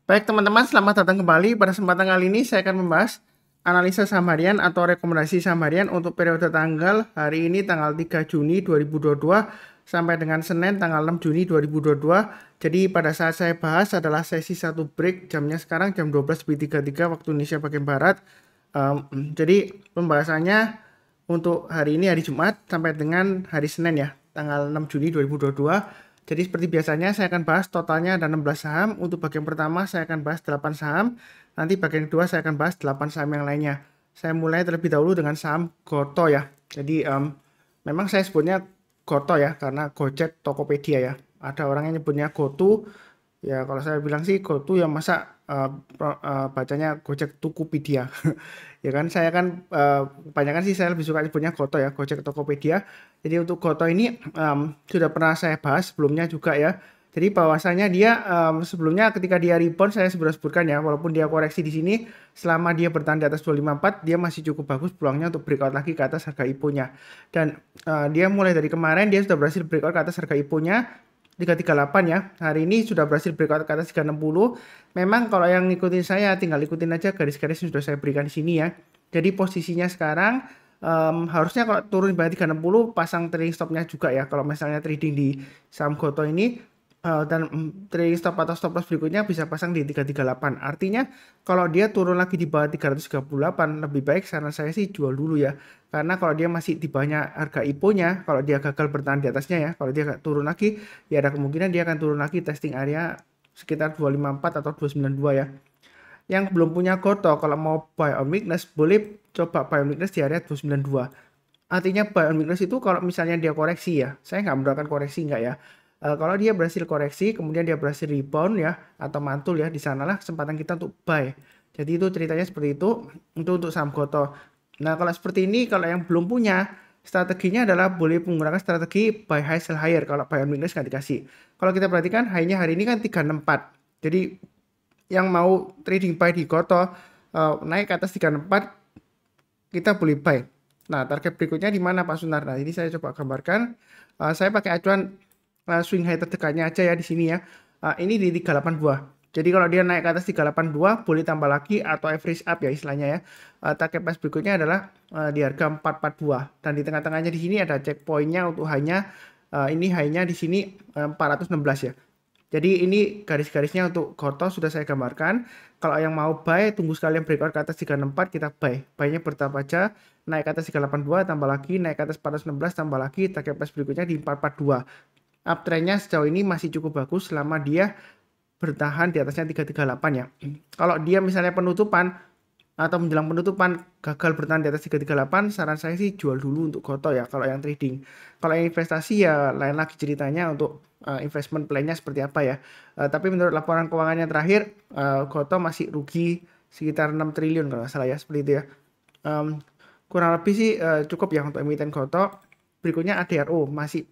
Baik teman-teman, selamat datang kembali. Pada kesempatan kali ini saya akan membahas analisa saham harian atau rekomendasi saham harian untuk periode tanggal hari ini tanggal 3 Juni 2022 sampai dengan Senin tanggal 6 Juni 2022. Jadi pada saat saya bahas adalah sesi 1 break, jamnya sekarang jam 12.33 waktu Indonesia bagian Barat. Jadi pembahasannya untuk hari ini hari Jumat sampai dengan hari Senin ya, tanggal 6 Juni 2022. Jadi seperti biasanya saya akan bahas totalnya ada 16 saham. Untuk bagian pertama saya akan bahas 8 saham. Nanti bagian kedua saya akan bahas 8 saham yang lainnya. Saya mulai terlebih dahulu dengan saham Goto ya. Jadi memang saya sebutnya Goto ya karena Gojek Tokopedia ya. Ada orang yang nyebutnya GoTo. Ya kalau saya bilang sih GoTo ya masa bacanya Gojek Tokopedia. Ya kan saya kan kebanyakan sih saya lebih suka nyebutnya Goto ya, Gojek Tokopedia. Jadi untuk Goto ini sudah pernah saya bahas sebelumnya juga ya. Jadi bahwasanya dia sebelumnya ketika dia rebound saya sudah sebutkan ya, walaupun dia koreksi di sini selama dia bertahan di atas 254 dia masih cukup bagus peluangnya untuk breakout lagi ke atas harga IPO-nya. Dan dia mulai dari kemarin dia sudah berhasil breakout ke atas harga IPO-nya 338 ya. Hari ini sudah berhasil breakout ke atas 360. Memang kalau yang ngikutin saya tinggal ikutin aja garis-garis yang sudah saya berikan di sini ya. Jadi posisinya sekarang harusnya kalau turun di bawah 360 pasang trading stopnya juga ya. Kalau misalnya trading di saham Goto ini dan trading stop atau stop loss berikutnya bisa pasang di 338. Artinya kalau dia turun lagi di bawah 338 lebih baik saran saya sih jual dulu ya. Karena kalau dia masih di bawahnya harga IPO-nya, kalau dia gagal bertahan di atasnya ya, kalau dia turun lagi ya ada kemungkinan dia akan turun lagi testing area sekitar 254 atau 292 ya. Yang belum punya Goto kalau mau buy on weakness boleh coba buy on weakness di area 292. Artinya buy on weakness itu kalau misalnya dia koreksi ya, saya nggak mendoakan koreksi nggak ya. Kalau dia berhasil koreksi, kemudian dia berhasil rebound ya, atau mantul ya, di sanalah kesempatan kita untuk buy. Jadi itu ceritanya seperti itu untuk saham Goto. Nah kalau seperti ini, kalau yang belum punya, strateginya adalah boleh menggunakan strategi buy high sell higher kalau buy on weakness nggak dikasih. Kalau kita perhatikan high-nya hari ini kan 364. Jadi yang mau trading buy di Goto naik ke atas 364 kita boleh buy. Nah, target berikutnya di mana Pak Sunar? Nah, ini saya coba gambarkan. Saya pakai acuan swing high terdekatnya aja ya di sini ya. Ini di 382. Jadi kalau dia naik ke atas 382 boleh tambah lagi atau average up ya istilahnya ya. Target price berikutnya adalah di harga 442 dan di tengah-tengahnya di sini ada checkpointnya untuk hanya ini high-nya di sini 416 ya. Jadi ini garis-garisnya untuk Goto sudah saya gambarkan. Kalau yang mau buy, tunggu sekalian breakout ke atas 364, kita buy. Buy-nya bertahap aja, naik ke atas 382, tambah lagi, naik ke atas 416, tambah lagi, target price berikutnya di 442. Uptrend-nya sejauh ini masih cukup bagus selama dia bertahan di atasnya 338 ya. Kalau dia misalnya penutupan atau menjelang penutupan gagal bertahan di atas 338, saran saya sih jual dulu untuk Goto ya kalau yang trading. Kalau yang investasi ya lain lagi ceritanya untuk investment plan-nya seperti apa ya. Tapi menurut laporan keuangannya terakhir Goto masih rugi sekitar 6 triliun kalau nggak salah ya seperti itu ya. Kurang lebih sih cukup ya untuk emiten Goto. Berikutnya ADRO masih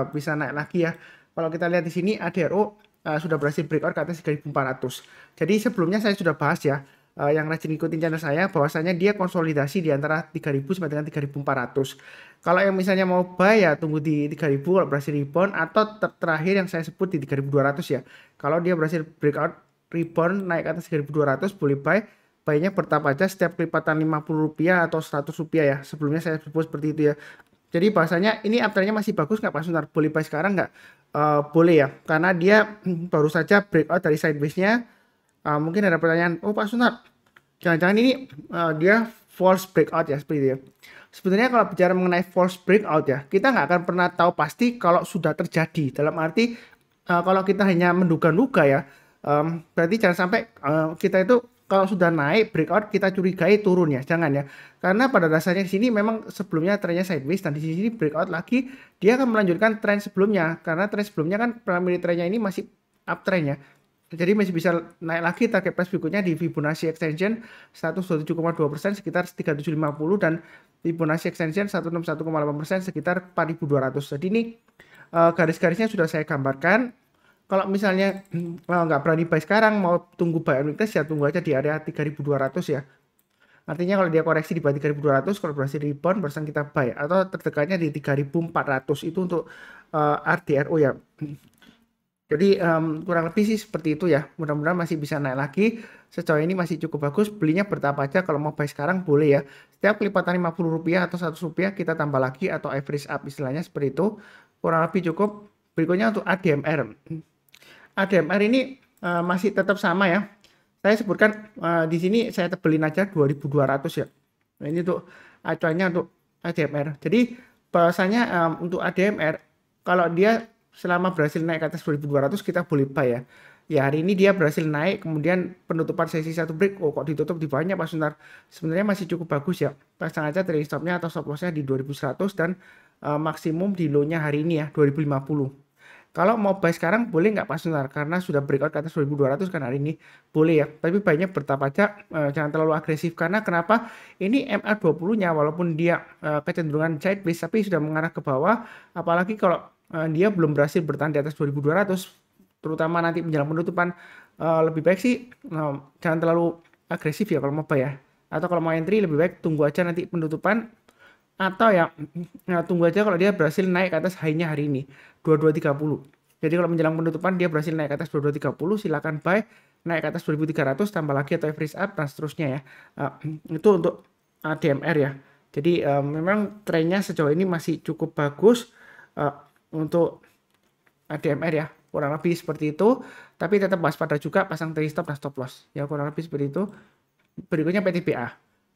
bisa naik lagi ya. Kalau kita lihat di sini ADRO sudah berhasil breakout ke atas 3.400. Jadi sebelumnya saya sudah bahas ya, yang rajin ikutin channel saya bahwasanya dia konsolidasi di antara 3.000 sampai dengan 3.400. Kalau yang misalnya mau buy ya tunggu di 3.000 kalau berhasil rebound atau terakhir yang saya sebut di 3.200 ya. Kalau dia berhasil breakout rebound naik ke atas 3.200 boleh buy. Buy-nya bertahap aja setiap kelipatan Rp50 atau Rp100 ya. Sebelumnya saya sebut seperti itu ya. Jadi bahasanya ini uptrend-nya masih bagus nggak Pak Sunar? Boleh buy sekarang nggak? Boleh ya, karena dia baru saja breakout dari sideways-nya. Mungkin ada pertanyaan, oh Pak Sunar, jangan-jangan ini dia false breakout ya seperti itu ya. Sebenarnya kalau bicara mengenai false breakout ya, kita nggak akan pernah tahu pasti kalau sudah terjadi. Dalam arti kalau kita hanya menduga-duga ya, berarti jangan sampai kita itu kalau sudah naik breakout kita curigai turun ya, jangan ya. Karena pada dasarnya di sini memang sebelumnya trennya sideways dan di sini breakout lagi dia akan melanjutkan tren sebelumnya karena tren sebelumnya kan primary trennya ini masih uptrend ya. Jadi masih bisa naik lagi target price berikutnya di Fibonacci extension 127,2% sekitar 3750 dan Fibonacci extension 161,8% sekitar 4200. Jadi ini garis-garisnya sudah saya gambarkan. Kalau misalnya nggak berani buy sekarang mau tunggu buy on weakness ya tunggu aja di area 3200 ya. Artinya kalau dia koreksi di bawah 3200 kalau berhasil rebound barusan kita buy atau terdekatnya di 3400 itu untuk RDRO ya. Jadi kurang lebih sih seperti itu ya. Mudah-mudahan masih bisa naik lagi. Sejauh ini masih cukup bagus. Belinya bertahap aja. Kalau mau buy sekarang boleh ya. Setiap kelipatan Rp50 atau Rp100 kita tambah lagi atau average up istilahnya seperti itu. Kurang lebih cukup. Berikutnya untuk ADMR. ADMR ini masih tetap sama ya. Saya sebutkan di sini saya tebelin aja 2.200 ya. Nah, ini untuk acuannya untuk ADMR. Jadi bahwasanya untuk ADMR kalau dia selama berhasil naik ke atas 2.200 kita boleh buy ya. Ya hari ini dia berhasil naik, kemudian penutupan sesi satu break, oh kok ditutup di bawahnya Pak Sunar. Sebenarnya masih cukup bagus ya. Pasang aja trading stopnya atau stop lossnya di 2100 dan maksimum di low-nya hari ini ya 2050. Kalau mau buy sekarang boleh nggak Pak Sunar? Karena sudah breakout ke atas 1200 kan hari ini. Boleh ya, tapi banyak bertahap aja, jangan terlalu agresif. Karena kenapa? Ini MA20-nya walaupun dia kecenderungan sideways tapi sudah mengarah ke bawah. Apalagi kalau dia belum berhasil bertahan di atas 2200, terutama nanti menjelang penutupan, lebih baik sih jangan terlalu agresif ya kalau mau buy ya. Atau kalau mau entry lebih baik tunggu aja nanti penutupan atau ya tunggu aja kalau dia berhasil naik ke atas high-nya hari ini 2230. Jadi kalau menjelang penutupan dia berhasil naik ke atas 2230 silakan buy, naik ke atas 2300 tambah lagi atau average up dan seterusnya ya. Itu untuk DMR ya. Jadi memang trennya sejauh ini masih cukup bagus untuk DMR ya. Kurang lebih seperti itu, tapi tetap waspada juga pasang trade stop dan stop loss. Ya kurang lebih seperti itu. Berikutnya PTBA.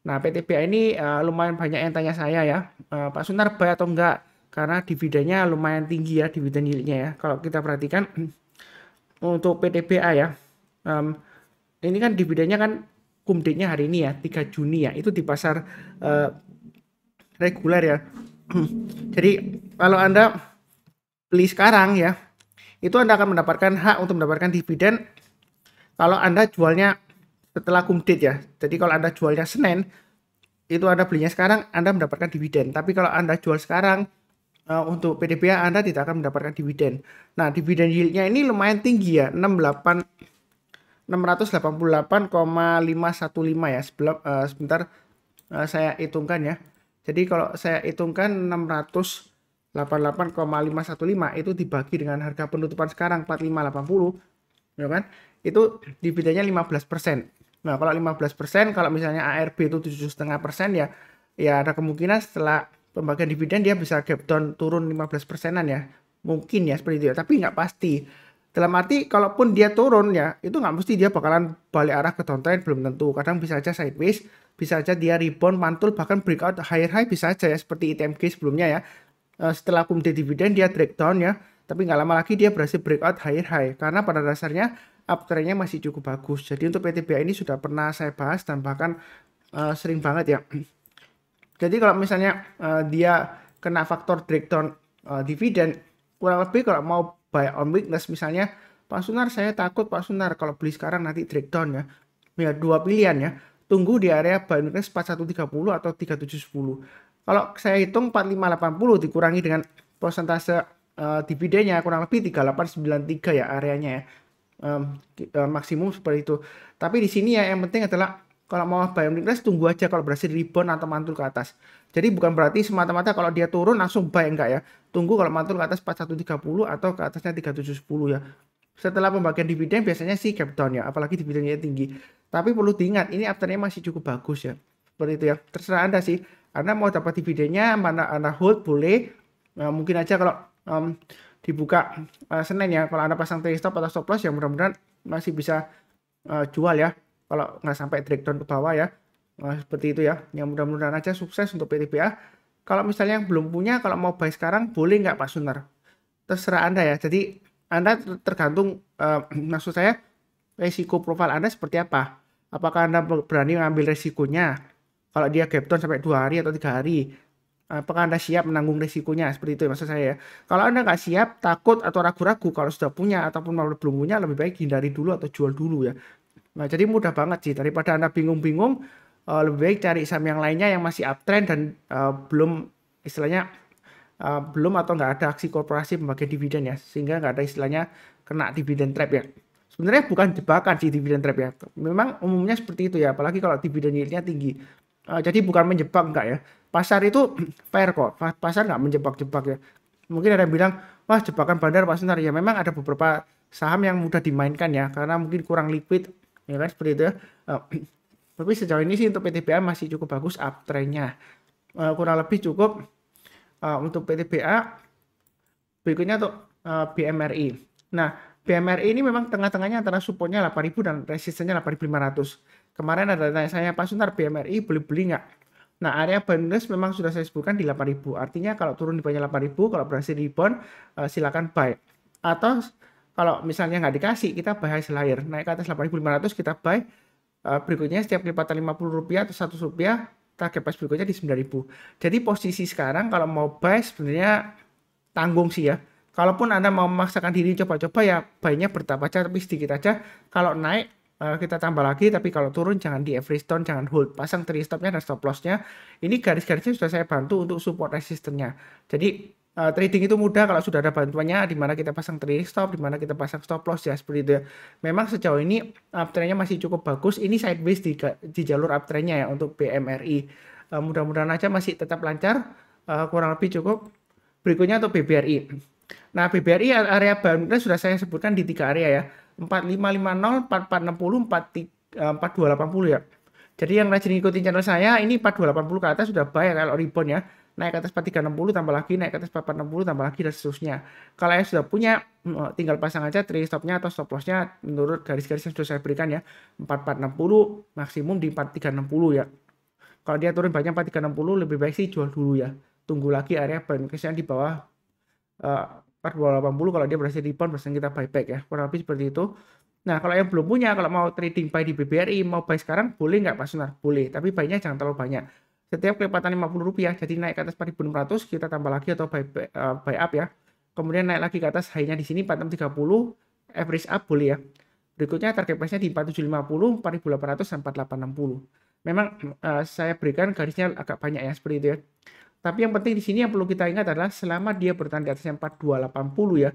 Nah, PTBA ini lumayan banyak yang tanya saya ya, Pak Sunar buy atau enggak? Karena dividennya lumayan tinggi ya, dividen yieldnya ya. Kalau kita perhatikan untuk PTBA ya, ini kan dividennya kan kumdate-nya hari ini ya, 3 Juni ya, itu di pasar reguler ya. Jadi kalau Anda beli sekarang ya, itu Anda akan mendapatkan hak untuk mendapatkan dividen kalau Anda jualnya setelah kumdate ya. Jadi kalau Anda jualnya Senin, itu Anda belinya sekarang, Anda mendapatkan dividen. Tapi kalau Anda jual sekarang, untuk PTBA Anda tidak akan mendapatkan dividen. Nah, dividen yieldnya ini lumayan tinggi ya, 688,515 ya. Sebentar saya hitungkan ya. Jadi kalau saya hitungkan 688,515 itu dibagi dengan harga penutupan sekarang 4580, ya kan? Itu dividennya 15%. Nah, kalau 15%, kalau misalnya ARB itu 7,5% ya, ya ada kemungkinan setelah pembagian dividen dia bisa gap down turun 15%-an ya. Mungkin ya seperti itu ya, tapi nggak pasti. Dalam arti kalaupun dia turun ya, itu nggak mesti dia bakalan balik arah ke downtrend, belum tentu. Kadang bisa aja sideways, bisa aja dia rebound, mantul, bahkan breakout higher high bisa aja ya, seperti ITMG sebelumnya ya. Setelah kumdate dividen dia break down ya, tapi nggak lama lagi dia berhasil breakout higher high. Karena pada dasarnya uptrendnya masih cukup bagus. Jadi untuk PTBA ini sudah pernah saya bahas dan bahkan sering banget ya. Jadi kalau misalnya dia kena faktor breakdown dividen, kurang lebih kalau mau buy on weakness misalnya, Pak Sunar saya takut Pak Sunar kalau beli sekarang nanti breakdown ya. Ya dua pilihan ya. Tunggu di area buy on weakness 4130 atau 3710. Kalau saya hitung 4580 dikurangi dengan persentase dividennya kurang lebih 3893 ya areanya ya. Maksimum seperti itu. Tapi di sini ya yang penting adalah kalau mau buy on weakness tunggu aja kalau berhasil rebound atau mantul ke atas. Jadi bukan berarti semata-mata kalau dia turun langsung buy, enggak ya. Tunggu kalau mantul ke atas 4130 atau ke atasnya 3710 ya. Setelah pembagian dividen biasanya sih gap down ya, apalagi dividennya tinggi. Tapi perlu diingat ini uptrendnya masih cukup bagus ya. Seperti itu ya. Terserah Anda sih. Anda mau dapat dividennya mana Anda hold boleh. Nah, mungkin aja kalau dibuka Senin ya, kalau Anda pasang trade stop atau stop loss ya mudah-mudahan masih bisa jual ya, kalau nggak sampai breakdown ke bawah ya. Seperti itu ya, yang mudah-mudahan aja sukses untuk PTBA. Kalau misalnya yang belum punya, kalau mau buy sekarang boleh nggak Pak Sunar? Terserah Anda ya, jadi Anda tergantung maksud saya resiko profil Anda seperti apa. Apakah Anda berani mengambil resikonya kalau dia gap down sampai 2 hari atau 3 hari? Apakah Anda siap menanggung risikonya? Seperti itu ya maksud saya ya. Kalau Anda nggak siap, takut atau ragu-ragu kalau sudah punya ataupun belum punya, lebih baik hindari dulu atau jual dulu ya. Nah, jadi mudah banget sih. Daripada Anda bingung-bingung, lebih baik cari saham yang lainnya yang masih uptrend dan belum istilahnya belum atau nggak ada aksi korporasi pembagian dividen ya. Sehingga nggak ada istilahnya kena dividen trap ya. Sebenarnya bukan jebakan sih dividen trap ya. Memang umumnya seperti itu ya. Apalagi kalau dividen yieldnya tinggi. Jadi bukan menjebak enggak ya. Pasar itu fair kok. Pasar nggak menjebak-jebak ya. Mungkin ada yang bilang, wah jebakan bandar Pak Sunar. Ya memang ada beberapa saham yang mudah dimainkan ya, karena mungkin kurang liquid, ya kan seperti itu ya. Tapi sejauh ini sih untuk PTBA masih cukup bagus uptrendnya. Kurang lebih cukup untuk PTBA. Berikutnya untuk BMRI. Nah, BMRI ini memang tengah-tengahnya antara supportnya 8.000 dan resistennya 8.500. Kemarin ada tanya saya, Pak Suntar, BMRI beli-beli nggak? Nah, area buyers memang sudah saya sebutkan di 8.000. Artinya kalau turun di bawahnya 8.000, kalau berhasil rebound, silakan buy. Atau kalau misalnya nggak dikasih, kita buy hasil akhir. Naik ke atas 8.500, kita buy. Berikutnya setiap kelipatan Rp50 atau Rp100, target price berikutnya di 9.000. Jadi posisi sekarang kalau mau buy sebenarnya tanggung sih ya. Kalaupun Anda mau memaksakan diri coba-coba ya buy-nya bertahap aja tapi sedikit aja. Kalau naik kita tambah lagi, tapi kalau turun jangan di average down, jangan hold. Pasang trade stop-nya dan stop loss-nya. Ini garis-garisnya sudah saya bantu untuk support resistance-nya. Jadi trading itu mudah kalau sudah ada bantuannya, di mana kita pasang trade stop, di mana kita pasang stop loss ya seperti itu ya. Memang sejauh ini uptrend-nya masih cukup bagus. Ini sideways di jalur uptrend-nya ya untuk BMRI. Mudah-mudahan aja masih tetap lancar. Kurang lebih cukup. Berikutnya untuk BBRI. Nah, BBRI area boundary sudah saya sebutkan di 3 area ya. 4550, 4460, 4280 ya. Jadi yang rajin ikutin channel saya, ini 4280 ke atas sudah buy kalau rebound ya. Naik ke atas 4360 tambah lagi, naik ke atas 4460 tambah lagi dan seterusnya. Kalau yang sudah punya, tinggal pasang aja trade stop-nya atau stop loss-nya menurut garis-garis yang sudah saya berikan ya. 4460 maksimum di 4360 ya. Kalau dia turun banyak 4360 lebih baik sih jual dulu ya. Tunggu lagi area buyback di bawah 4280 kalau dia berhasil rebound berarti kita buyback ya. Kurang lebih seperti itu. Nah, kalau yang belum punya, kalau mau trading buy di BBRI, mau buy sekarang boleh nggak Pak Sunar? Boleh, tapi buy-nya jangan terlalu banyak. Setiap kelipatan Rp50, jadi naik ke atas 4.600, kita tambah lagi atau buy up ya. Kemudian naik lagi ke atas high-nya di sini 4630, average up boleh ya. Berikutnya target price-nya di 4750, 4800 dan 4860. Memang saya berikan garisnya agak banyak ya seperti itu ya. Tapi yang penting di sini yang perlu kita ingat adalah selama dia bertahan di atasnya 4280 ya.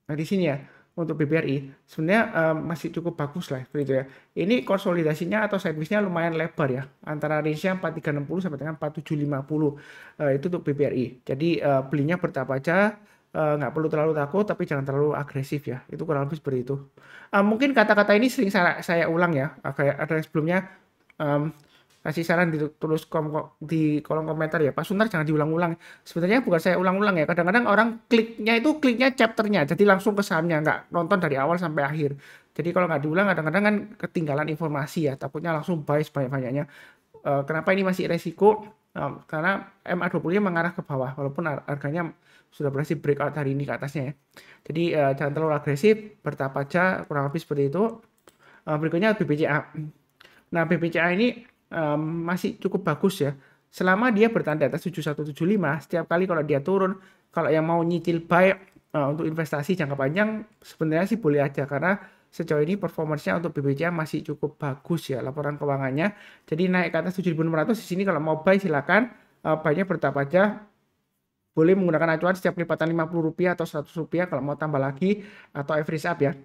Nah di sini ya untuk BBRI sebenarnya masih cukup bagus lah seperti itu ya. Ini konsolidasinya atau sideways-nya lumayan lebar ya. Antara range-nya 4360 sampai dengan 4750. Itu untuk BBRI. Jadi belinya bertahap aja. Nggak perlu terlalu takut tapi jangan terlalu agresif ya. Itu kurang lebih seperti itu. Mungkin kata-kata ini sering saya ulang ya. Kayak ada yang sebelumnya kasih saran ditulis di kolom komentar ya, Pak Suntar jangan diulang-ulang. Sebenarnya bukan saya ulang-ulang ya, kadang-kadang orang kliknya chapternya, jadi langsung ke sahamnya, nggak nonton dari awal sampai akhir. Jadi kalau nggak diulang kadang-kadang kan ketinggalan informasi ya, takutnya langsung buy sebanyak-banyaknya. Kenapa ini masih resiko? Karena MA20-nya mengarah ke bawah, walaupun harganya sudah berhasil breakout hari ini ke atasnya ya. Jadi jangan terlalu agresif, bertahap aja, kurang lebih seperti itu. Berikutnya BBCA. Nah BBCA ini masih cukup bagus ya. Selama dia bertahan di atas 7175, setiap kali kalau dia turun, kalau yang mau nyicil buy untuk investasi jangka panjang, sebenarnya sih boleh aja. Karena sejauh ini performance-nya untuk BBCA masih cukup bagus ya, laporan keuangannya. Jadi naik ke atas 7.600 di sini kalau mau buy silakan, buy-nya bertahap aja. Boleh menggunakan acuan setiap kelipatan Rp50 atau Rp100 kalau mau tambah lagi, atau average up ya.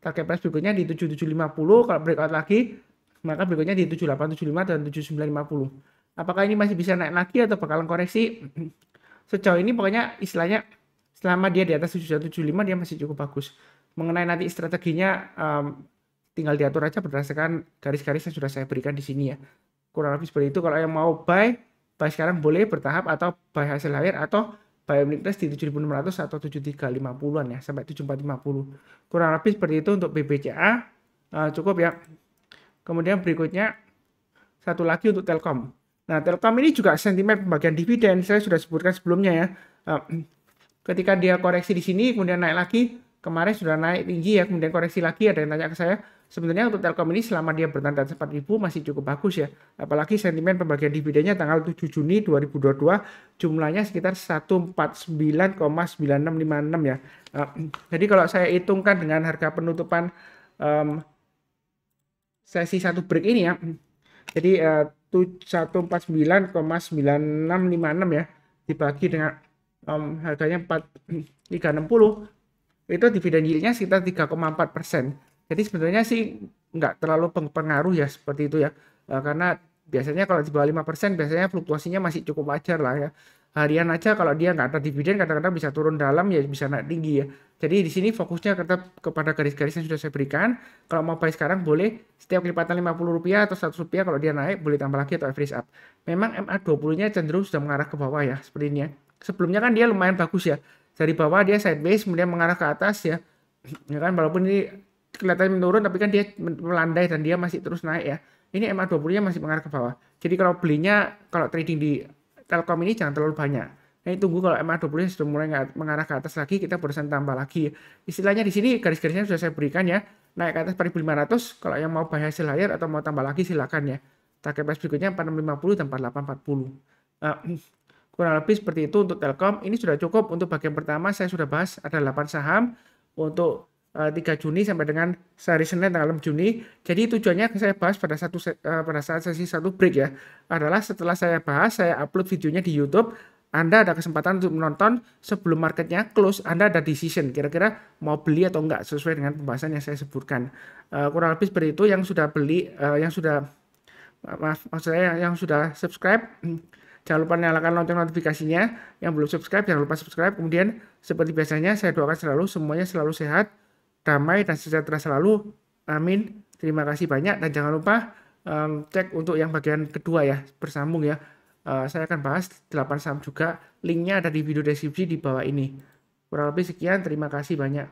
Target price berikutnya di 7750, kalau breakout lagi, maka berikutnya di 7875 dan 7950. Apakah ini masih bisa naik lagi atau bakalan koreksi? Sejauh ini pokoknya istilahnya selama dia di atas 7175 dia masih cukup bagus. Mengenai nanti strateginya tinggal diatur aja berdasarkan garis-garis yang sudah saya berikan di sini ya. Kurang lebih seperti itu. Kalau yang mau buy sekarang boleh bertahap atau buy hasil akhir atau buy weakness di 7600 atau 7350-an ya sampai 7450. Kurang lebih seperti itu untuk BBCA. Cukup ya. Kemudian berikutnya satu lagi untuk Telkom. Nah, Telkom ini juga sentimen pembagian dividen saya sudah sebutkan sebelumnya ya. Ketika dia koreksi di sini kemudian naik lagi, kemarin sudah naik tinggi ya, kemudian koreksi lagi, ada yang tanya ke saya. Sebenarnya untuk Telkom ini selama dia bertahan di atas 4.000 masih cukup bagus ya. Apalagi sentimen pembagian dividennya tanggal 7 Juni 2022 jumlahnya sekitar 149,9656 ya. Jadi kalau saya hitungkan dengan harga penutupan sesi satu break ini ya. Jadi 149,9656 ya dibagi dengan harganya 360 itu dividen yield-nya sekitar 3,4%. Jadi sebenarnya sih nggak terlalu pengaruh ya seperti itu ya. Karena biasanya kalau di bawah 5% biasanya fluktuasinya masih cukup wajar lah ya. Harian aja kalau dia nggak ada dividen kadang-kadang bisa turun dalam ya bisa naik tinggi ya. Jadi di sini fokusnya tetap kepada garis-garis yang sudah saya berikan. Kalau mau buy sekarang boleh setiap kelipatan Rp50 atau Rp100 kalau dia naik boleh tambah lagi atau average up. Memang MA20-nya cenderung sudah mengarah ke bawah ya seperti ini ya. Sebelumnya kan dia lumayan bagus ya. Dari bawah dia sideways kemudian mengarah ke atas ya. Ya kan walaupun ini kelihatannya menurun tapi kan dia melandai dan dia masih terus naik ya. Ini MA20-nya masih mengarah ke bawah. Jadi kalau belinya kalau trading di Telkom ini jangan terlalu banyak. Nah, tunggu kalau MA20 sudah mulai mengarah ke atas lagi, kita barusan tambah lagi. Istilahnya di sini garis-garisnya sudah saya berikan ya. Naik ke atas 4.500, kalau yang mau buy hasil higher atau mau tambah lagi silakan ya. Target price berikutnya 4650 dan 4840. Kurang lebih seperti itu untuk Telkom. Ini sudah cukup untuk bagian pertama. Saya sudah bahas ada 8 saham untuk 3 Juni sampai dengan hari Senin tanggal 6 Juni. Jadi tujuannya saya bahas pada saat sesi satu break ya. Adalah setelah saya bahas, saya upload videonya di YouTube. Anda ada kesempatan untuk menonton sebelum marketnya close, Anda ada decision kira-kira mau beli atau enggak sesuai dengan pembahasan yang saya sebutkan. Kurang lebih seperti itu. Yang sudah beli, yang sudah maksud saya yang sudah subscribe, jangan lupa nyalakan lonceng notifikasinya. Yang belum subscribe jangan lupa subscribe. Kemudian seperti biasanya saya doakan selalu semuanya selalu sehat, damai dan sejahtera selalu. Amin. Terima kasih banyak dan jangan lupa cek untuk yang bagian kedua ya, bersambung ya. Saya akan bahas 8 saham juga. Linknya ada di video deskripsi di bawah ini. Kurang lebih sekian, terima kasih banyak.